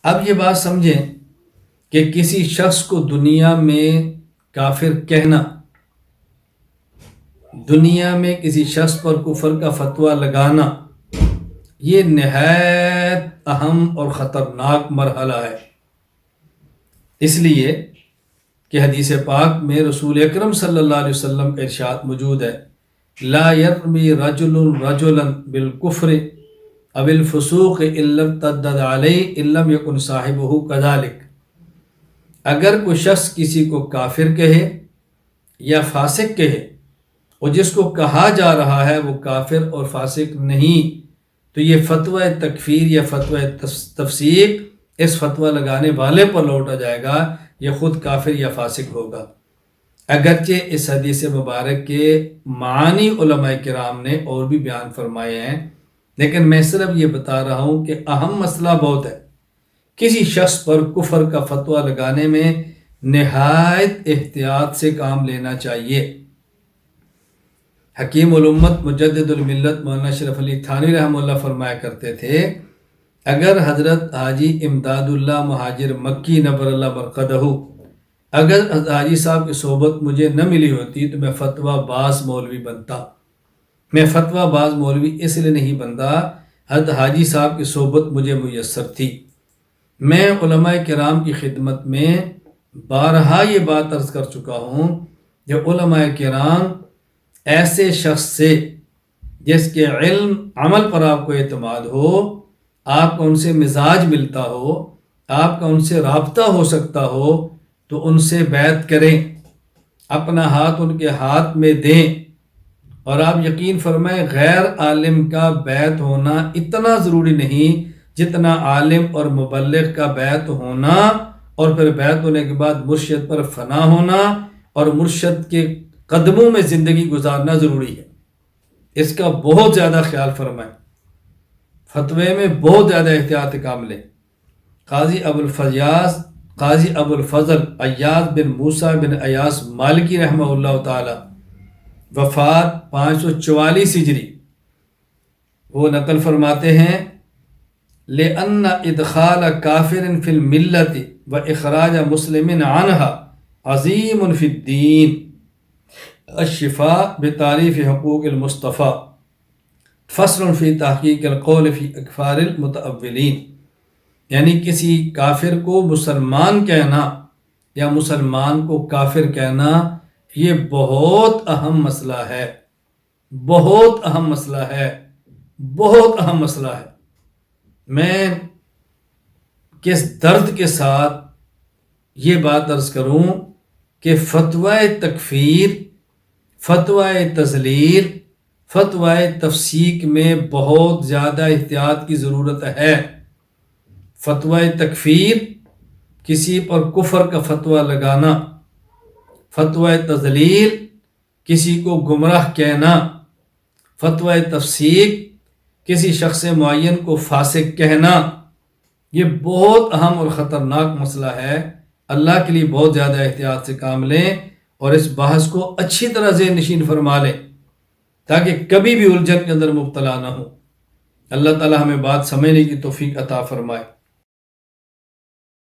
اب یہ بات سمجھیں کہ کسی شخص کو دنیا میں کافر کہنا، دنیا میں کسی شخص پر کفر کا فتویٰ لگانا، یہ نہایت اہم اور خطرناک مرحلہ ہے۔ اس لیے کہ حدیث پاک میں رسول اکرم صلی اللہ علیہ وسلم کا ارشاد موجود ہے، لا یرمی رجل رجلا بالکفر او الفسوق الا ارتد علیہ ان لم یکن صاحبہ کذالک۔ اگر کوئی شخص کسی کو کافر کہے یا فاسق کہے اور جس کو کہا جا رہا ہے وہ کافر اور فاسق نہیں، تو یہ فتویٰ تکفیر یا فتویٰ تفسیق اس فتویٰ لگانے والے پر لوٹا جائے گا، یہ خود کافر یا فاسق ہوگا۔ اگرچہ اس حدیث مبارک کے معانی علماء کرام نے اور بھی بیان فرمائے ہیں، لیکن میں صرف یہ بتا رہا ہوں کہ اہم مسئلہ بہت ہے۔ کسی شخص پر کفر کا فتویٰ لگانے میں نہایت احتیاط سے کام لینا چاہیے۔ حکیم الامت مجدد الملت مولانا اشرف علی تھانوی رحمہ اللہ فرمایا کرتے تھے، اگر حضرت حاجی امداد اللہ مہاجر مکی نور اللہ مرقدہ، اگر حاجی صاحب کی صحبت مجھے نہ ملی ہوتی تو میں فتویٰ باز مولوی بنتا۔ میں فتویٰ باز مولوی اس لیے نہیں بنتا، حضرت حاجی صاحب کی صحبت مجھے میسر تھی۔ میں علماء کرام کی خدمت میں بارہا یہ بات عرض کر چکا ہوں کہ علماء کرام ایسے شخص سے جس کے علم عمل پر آپ کو اعتماد ہو، آپ کا ان سے مزاج ملتا ہو، آپ کا ان سے رابطہ ہو سکتا ہو، تو ان سے بیعت کریں، اپنا ہاتھ ان کے ہاتھ میں دیں۔ اور آپ یقین فرمائیں غیر عالم کا بیعت ہونا اتنا ضروری نہیں جتنا عالم اور مبلغ کا بیعت ہونا، اور پھر بیعت ہونے کے بعد مرشد پر فنا ہونا اور مرشد کے قدموں میں زندگی گزارنا ضروری ہے۔ اس کا بہت زیادہ خیال فرمائیں، فتوے میں بہت زیادہ احتیاط کام لیں۔ قاضی ابو الفضل ایاز بن موسیٰ بن ایاز مالکی رحمہ اللہ تعالی، وفات 544 ہجری، وہ نقل فرماتے ہیں، لأن ادخال کافر فی الملت و اخراج مسلم عنہا عظیم فی الدین، الشفاء بتعریف حقوق المصطفیٰ، فصل فی تحقیق القول فی اکفار المتأولین۔ یعنی کسی کافر کو مسلمان کہنا یا مسلمان کو کافر کہنا یہ بہت اہم مسئلہ ہے، بہت اہم مسئلہ ہے، بہت اہم مسئلہ ہے۔ میں کس درد کے ساتھ یہ بات عرض کروں کہ فتویٰ تکفیر، فتویٰ تضلیل، فتویٰ تفسیق میں بہت زیادہ احتیاط کی ضرورت ہے۔ فتویٰ تکفیر، کسی پر کفر کا فتویٰ لگانا، فتویٰ تضلیل، کسی کو گمراہ کہنا، فتویٰ تفسیق، کسی شخص معین کو فاسق کہنا، یہ بہت اہم اور خطرناک مسئلہ ہے۔ اللہ کے لیے بہت زیادہ احتیاط سے کام لیں اور اس بحث کو اچھی طرح ذہن نشین فرما لیں تاکہ کبھی بھی الجھن کے اندر مبتلا نہ ہوں۔ اللہ تعالی ہمیں بات سمجھنے کی توفیق عطا فرمائے۔